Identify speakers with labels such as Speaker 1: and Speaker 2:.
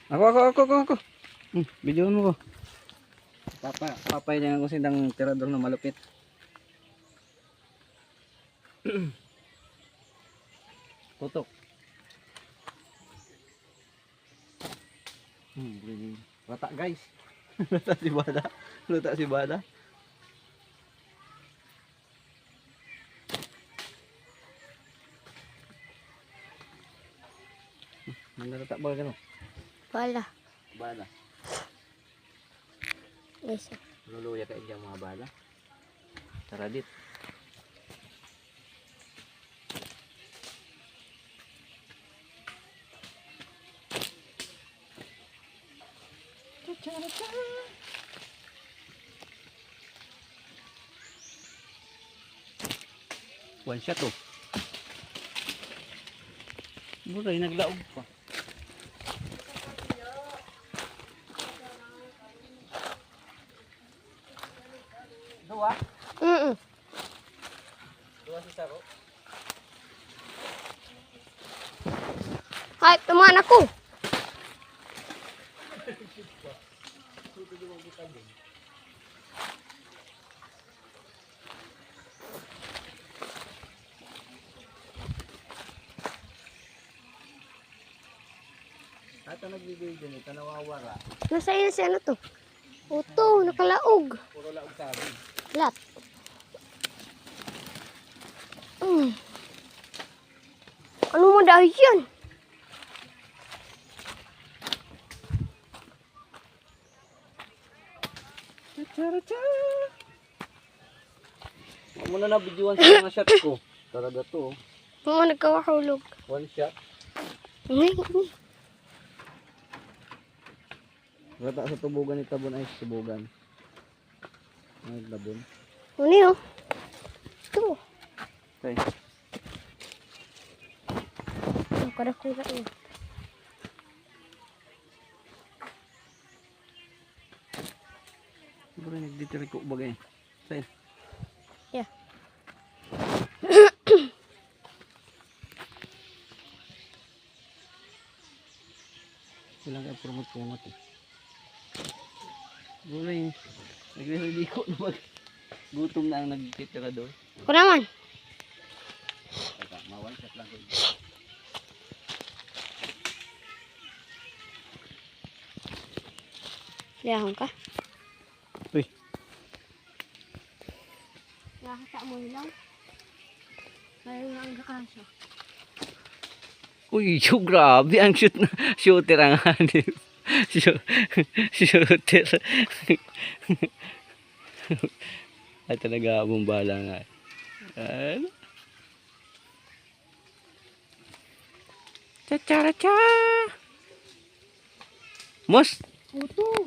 Speaker 1: Ako. Videoan mo ko. Papay niya ako sindang tirador na malupit. Tutok. Rata guys. Rata si Bada. Rata si Bada. Nandarata ba gano?
Speaker 2: Wala.
Speaker 1: Bala.
Speaker 2: Yes.
Speaker 1: Luluya ka dyan mga bala. Taradit. One shot oh. Buray naglaog pa. Dua? Dua si Saro?
Speaker 2: Ay, tumahan ako.
Speaker 1: Ata nagbibigay nito, nawawara.
Speaker 2: Nasa iyo si ano to? Uto, nakalaog.
Speaker 1: Puro laog sabi.
Speaker 2: Lat. Ano mo dahil yan?
Speaker 1: Huwag mo na nabidyoan sa mga shot ko. Talaga to.
Speaker 2: Mga nagkawahulog.
Speaker 1: One shot.
Speaker 2: Ngay.
Speaker 1: Rata sa tubugan ni Tabon ay tubugan. Ay, labon.
Speaker 2: Ano yun? Ito.
Speaker 1: Okay.
Speaker 2: Ang kadakula yun.
Speaker 1: Siguro nagditiri ko bagay. Say.
Speaker 2: Yeah.
Speaker 1: Silang kayo promote eh. Siguro yung nagre-reliko na mag gutom na ang nagtitira doon.
Speaker 2: Ako naman.
Speaker 1: Teka, ma-one shot lang ko.
Speaker 2: Lihang ka.
Speaker 1: Uy.
Speaker 2: Nakakita mo lang. Mayroon na ang gakasya.
Speaker 1: Uy, so grabe ang shooter ang hanip. Shooter. Ay talaga bumbala nga. Ano? Cha cha cha. Mos.
Speaker 2: Uto.